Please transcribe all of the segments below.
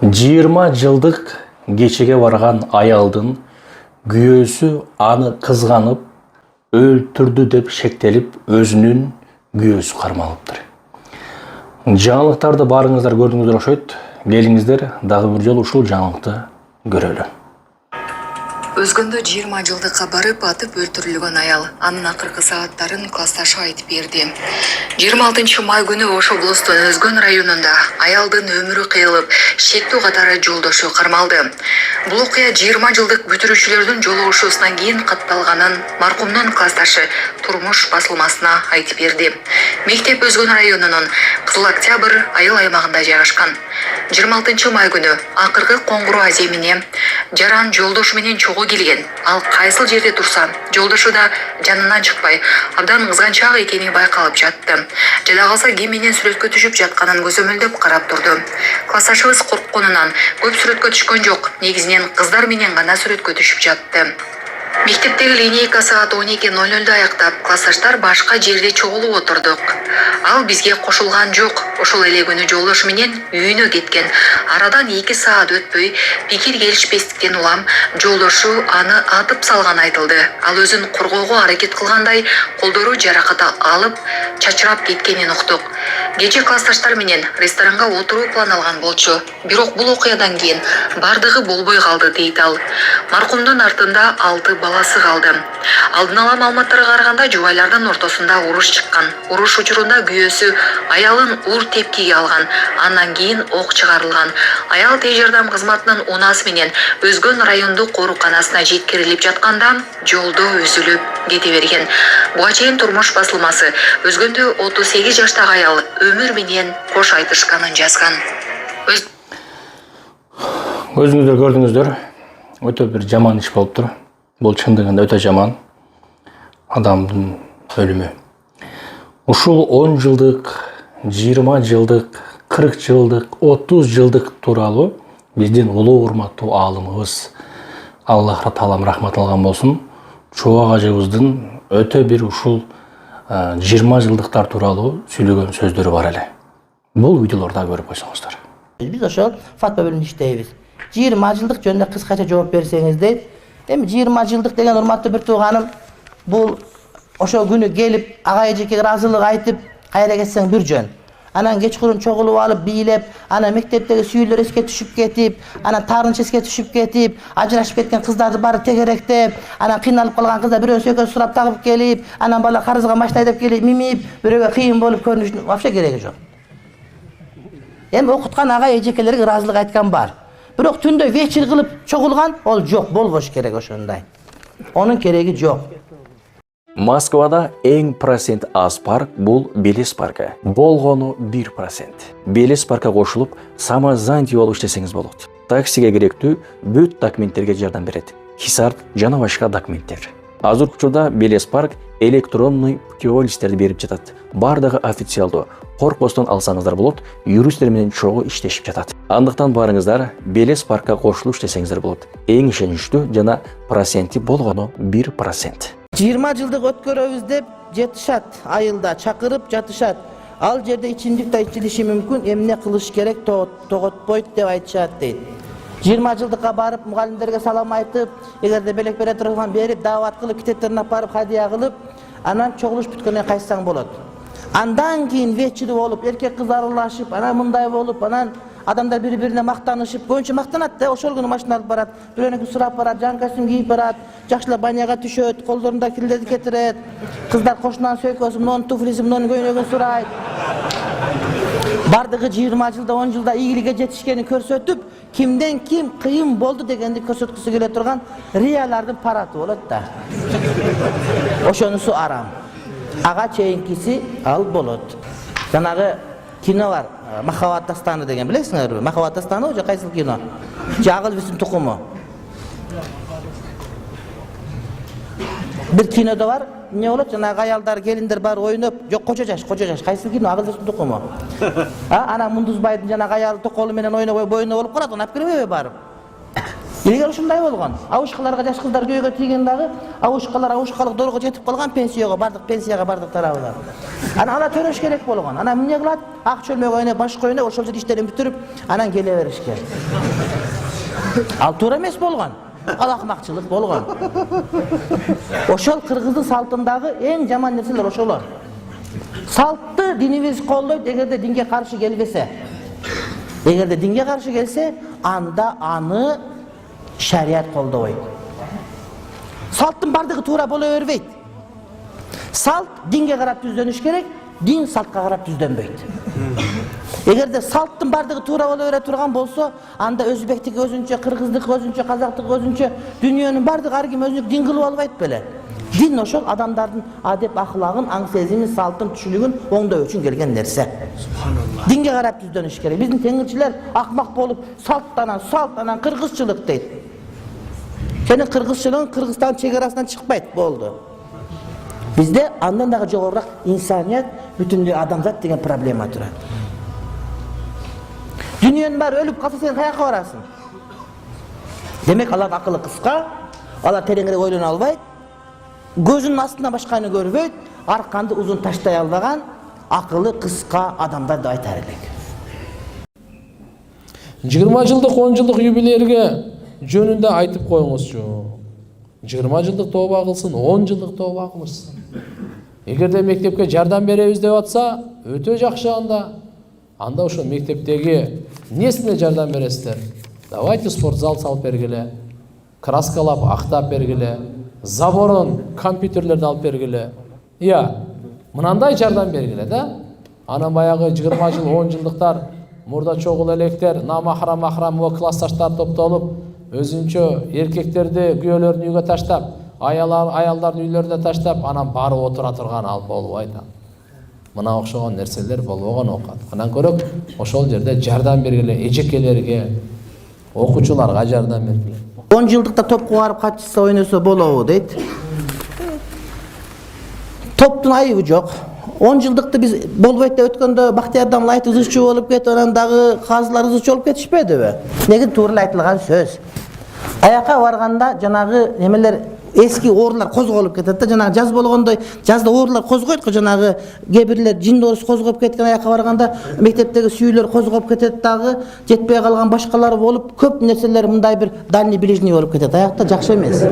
20 жылдык кечеге барган аялдын күйөөсү аны кызганып, өлтүрдү деп шектелип, өзүнүн күйөөсү кармалыптыр. Жаңылыктарды барыңыздар көрдүңүздөр окшойт. Келиңиздер дагы бир жолу ушул жаңылыкты көрөлү. Өзгөндө 20 жылдыкка барып атып өлтүрүлгөн аял анын акыркы сааттарын классташы айтып берди. 26 май күнү Ош облустун Өзгөн районунда аялдын өмүрү кыйылып, шектүү катары жолдошу кармалды. Бул окуя 20 жылдык бүтүрүүчүлөрдүн жолугушуусунан кийин катталганын маркумдун классташы турмуш басылмасына айтып берди. Мектеп Өзгөн районунун Кызыл Октябрь айыл аймагында жайгашкан. 26 май күнү акыркы коңгуроо аземине жаран жолдошу менен чогуу келген. Ал кайсыл жерде турса, жолдошу да жанынан чыкпай, абдан кызганчаак экени байкалып жатты. Жада калса ким менен сүрөткө түшүп жатканын көзөмөлдөп карап турду. Классташыбыз коркконунан көп сүрөткө түшкөн жок, негизинен кыздар менен гана сүрөткө түшүп жатты. Мектептеги линейка саат 12:00 аяктап, классташтар башка жерде чогулуп отурдук. Ал бизге кошулган жок. Ошол эле күнү жолдошу менен үйүнө кеткен. Арадан 2 саат өтпөй, пикир келишпестиктен улам жолдошу аны атып салганы айтылды. Ал өзүн коргоого аракет кылгандай, колдору жаракат алып, чачырап кеткенин уктук. Кече классташтар менен ресторанга отуруу план алган болчу. Бирок бул окуядан кийин бардыгы болбой калды, дейт ал. Маркумдун артында 6 баласы калды. Алдын ала маалыматтарга караганда, жубайлардын ортосунда уруш чыккан. Уруш учурунда күйөөсү аялын ур тепкиге алган. Андан кийин ок чыгарылган. Аял тез жардам кызматынын унасы менен Өзгөн райондук ооруканасына жеткирилип жатканда жолдо үзүлүп кете берген. Буга чейин турмуш басылмасы Өзгөндө 38 жаштагы аял өмүр менен кош айтышканын жазган. Өзүңүздөр көрдүңүздөр, өтө бир жаман иш болуптур. Бул чындыгында өтө жаман адамдын өлүмү. Ушул 10 жылдык, 20 жылдык, 40 жылдык, 30 жылдык тууралуу биздин улуу урматтуу аалымыбыз Аллах таалам рахмат алган болсун, чубак ажыбыздын өтө бир ушул 20 жылдыктар тууралуу сүйлөгөн сөздөрү бар эле. Бул видеолорду көрүп койсоңуздар. Биз ошол фатва бөлүмүндө иштейбиз. 20 жылдык жөнүндө кыскача жооп берсеңиз дейт. Эми 20 жылдык деген урматтуу бир тууганым, бул ошол күнү келип, ага эжекеге ыраазылык айтып, кайра кетсең бир жөн. Анан кечкурун чогулуп алып, бийлеп, анан мектептеги сүйүлөр эске түшүп кетип, анан таарынч эске түшүп кетип, ажырашып кеткен кыздарды бары тегеректеп, анан кыйналып калган кыздар бирөөсү экөөсү сурап тагып келип, анан бала карызга машина айдап келип, мимип, бирөөгө кыйын болуп көрүнүшүн вообще кереги жок. Эми окуткан ага эжекелерге ыраазылык айткан бар. Бирок түндө вечер кылып чогулган ол жок, болбош керек ошондой. Онун кереги жок. Москвада эң процент аз парк бул Белес паркы. Болгону 1%. Белес паркка кошулуп, самозанятый болуп иштесеңиз болот. Таксиге керектүү бүт документтерге жардам берет. Хисарт жана башка документтер. Азыркы учурда Белес парк электронный путевой листтерди берип жатат. Бардыгы официалдуу. Коркпостон алсаңыздар болот, юристтер менен чогуу иштешип жатат. Андыктан барыңыздар, Белес паркка кошулуп иштесеңиздер болот. Эң ишеничтүү жана проценти болгону 1%. 20 жылдык өткөрөбүз деп жетишат, айылда чакырып жатышат. Ал жерде ичимдик да ичилиши мүмкүн, эмне кылыш керек, тоготпойт деп айтышат дейт. 20 жылдыкка барып, мугалимдерге салам айтып, эгерде белек бере турган берип, даават кылып, китептерин апарып, хадия кылып, анан чогулуш бүткөндөн кайтсаң болот. Андан кийин вечери болуп, эркек кыз аралашып, анан мындай болуп, анан адамдар бири-бирине мактанышып, көбүнчө мактанат да, ошол күнү машина алып барат, бирөөнүкү сурап барат, жан костюм кийип барат, жакшылап баняга түшөт, колдорунда кирлерди кетирет, кыздар кошунан сөйкөсү, мунун туфлиси, мунун көйнөгүн сурайт. Бардыгы 20 жылда, 10 жылда ийгиликке жетишкени көрсөтүп, кимден ким кыйын болду дегенди көрсөткүсү келе турган риялардын параты болот да. Ошонусу арам. Ага чейинкиси ал болот. Жанагы кино бар, Махаббат дастаны деген, билесиңерби? Махаббат дастаны же кайсыл кино? Жагыл биздин тукуму. Бир кинодо бар, эмне болот? Жанагы аялдар, келиндер бар ойноп, жок кочо жаш, кайсыл кино? Агыл биздин тукуму. Анан Мундузбайдын жанагы аялы токолу менен ойноп, бойно болуп калат, оны алып келбейби барып? Ilgari ушундай болгон. Авушкаларга жаш кыздар көйгө тийген дагы, авушкалык дорого жетип калган, пенсияга бардык тарабылар. Ана төлөш керек болгон. Ана эмне кылат? Ак чөлмөгө ойноп, башка ойноп, ошол жерде иштерин бүтүрүп, анан келе беришкен. Ал туура эмес болгон. Ал акмакчылык болгон. Ошол кыргыздын салтындагы эң жаман нерселер ошолор. Салтты динибиз колдойт, эгерде динге каршы келбесе. Эгерде динге каршы келсе, анда аны шарият колдобойт. Салттын бардыгы туура боло бербейт. Салт динге карап түздөнүш керек, дин салтка карап түздөнбөйт. Эгерде салттын бардыгы туура боло бере турган болсо, анда өзбектик өзүнчө, кыргыздык өзүнчө, казактык өзүнчө, дүйнөнүн бардыгы ар ким өзүнүн дин кылып албайт беле. Дин ошол адамдардын адеп ахлагын, аң сезимин, салтын, түшүнүгүн оңдоо үчүн келген нерсе. Динге карап түздөнүш керек. Биздин теңирчилер акмак болуп, салт кыргызчылык дейт. Сенин кыргызчылыгың Кыргызстан чегарасынан чыкпайт, болду. Бизде андан дагы жогорураак инсаният, бүтүндөй адамзат деген проблема турат. Дүйнөнүн баары өлүп калса сен каяка барасың? Демек алардын акылы кыска, алар тереңирээк ойлоно албайт. Көзүнүн астына башканы көрбөйт, арканды узун таштай албаган акылы кыска адамдар деп айтар элек. 20 жылдык, 10 жылдык юбилейге жөнүндө айтып коюңузчу. 20 жылдык тооба кылсын, 10 жылдык тооба кылсын. Эгерде мектепке жардам беребиз деп атса, өтө жакшы анда ошо мектептеги несине жардам бересиздер? Давайте спортзал салып бергиле, краскалап, актап бергиле, заборун, компьютерлерди алып бергиле. Мынандай жардам бергиле да. Анан баягы 20 жыл, 10 жылдыктар мурда чогул электер, намахрам классташтар топтолуп, өзүнчө эркектерди күйөөлөрүнүн үйгө таштап, аялдардын үйлөрүнө таштап, анан барып отура турган ал болбойт. Мына окшогон нерселер болбогон окат. Анан көрөк ошол жерде жардам бергиле, эжекелерге, окуучуларга жардам бергиле. 10 жылдыкта топко барып катышса ойносо болобу дейт. Топтун айыбы жок. 10 жылдыкты биз болбойт деп өткөндө Бактиярдан лайт ызычуу болуп кетип, анан дагы казылар ызычуу болуп кетишпедиби? Неге туура айтылган сөз. Аяка барганда жанагы немелер эски оорулар козголуп кетет да, жанагы жаз болгондой, жазда оорулар козгойт го, жанагы кээ бирлер жин оорусу козгоп кеткен, аяка барганда мектептеги сүйүлөр козгоп кетет дагы, жетпей калган башкалар болуп, көп нерселер мындай бир дальний ближний болуп кетет. Аякта жакшы эмес.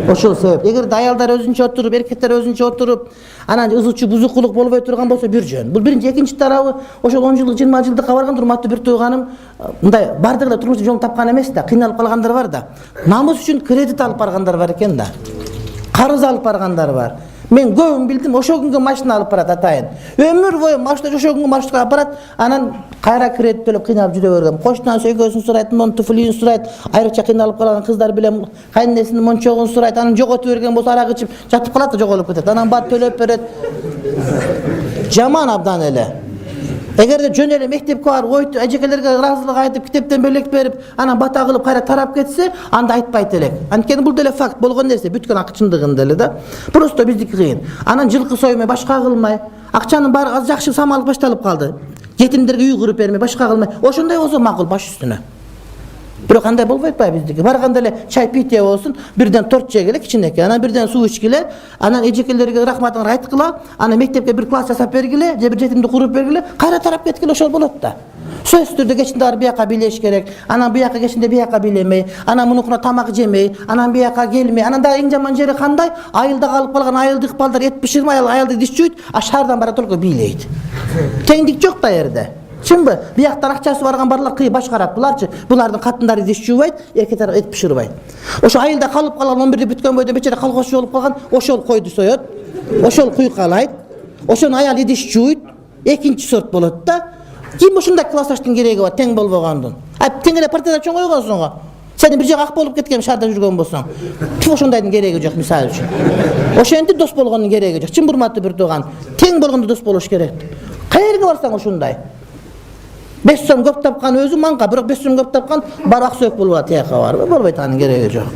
Ошол себеп. Эгерде аялдар өзүнчө отуруп, эркектер өзүнчө отуруп, анан ызычуу бузукулук болбой турган болсо бир жөн. Бул биринчи, экинчи тарабы, ошол 10 жылдык, 20 жылдыкка барган урматтуу бир тууганым, мындай бардыгы эле турмуш жолун тапкан эмес да, кыйналып калгандар бар да. Намыс үчүн кредит алып баргандар бар экен да. Карыз алып баргандар бар. Мен көбүн билдим, ошол күнгө машина алып барат атайын. Өмүр бою машина ошол күнгө маршрутка алып барат, анан кайра кредит төлөп кыйналып жүрө берген. Коштунан сөйкөсүн сурайт, мон туфлиин сурайт, айрыкча кыйналып калган кыздар билен кайнесинин мончогун сурайт, анан жоготуп берген болсо арак ичип жатып калат да жоголуп кетет. Анан барып төлөп берет. Жаман абдан эле. Эгерде жөн эле мектепке барып ойтуп, эжекелерге ыраазылык айтып, китептен бөлек берип, анан бата кылып кайра тарап кетсе, анда айтпайт элек. Анткени бул деле факт болгон нерсе, бүткөн акчындыгында эле да. Просто биздики кыйын. Анан жылкы соймой, башка кылмай, акчанын баары аз жакшы самалык башталып калды. Жетимдерге үй куруп бермей, башка кылмай. Ошондой болсо макул, баш үстүнө. Бирок андай болбойт ба биздики? Барганда эле чай питье болсун, бирден торт жегиле кичинекей, анан бирден суу ичкиле, анан эжекелерге рахматыңды айткыла, анан мектепке бир класс жасап бергиле, же бир жетимди куруп бергиле, кайра тарап кеткиле, ошол болот да. Сөзсүз түрдө кечинде барып бияка бийлеш керек, анан бияка кечинде бияка бийлемей, анан мунукуна тамак жемей, анан бияка келмей, анан дагы эң жаман жери кандай? Айылда калып калган айылдык балдар эт биширмай, аялды диш жуйт, а шаардан бара только бийлейт. Теңдик жок да жерде. Чынбы? Бияктан акчасы барган барлар кый башкарат. Буларчы, булардын катындары диш жуубайт, эркектер эт биширбайт. Ошо айылда калып калган 11-де бүткөн бойдо бечара колхозчу болуп калган, ошол койду соёт, ошол куйкалайт, ошонун аялы диш жуйт, экинчи сорт болот да. Ким ушундай классташтын кереги бар, тең болбогондун? Тең эле партияда чоң койгонсуң го. Сен бир жак ак болуп кеткен шаарда жүргөн болсоң, ошондойдун кереги жок, мисалы үчүн. Ошентип дос болгондун кереги жок. Чын урматтуу бир тууган, тең болгондо дос болуш керек. Каерге барсаң ушундай. 5 сом көп тапкан өзү манга, бирок 5 сом көп тапкан бар аксөк болуп атат, тияка бар. Болбойт, анын кереги жок.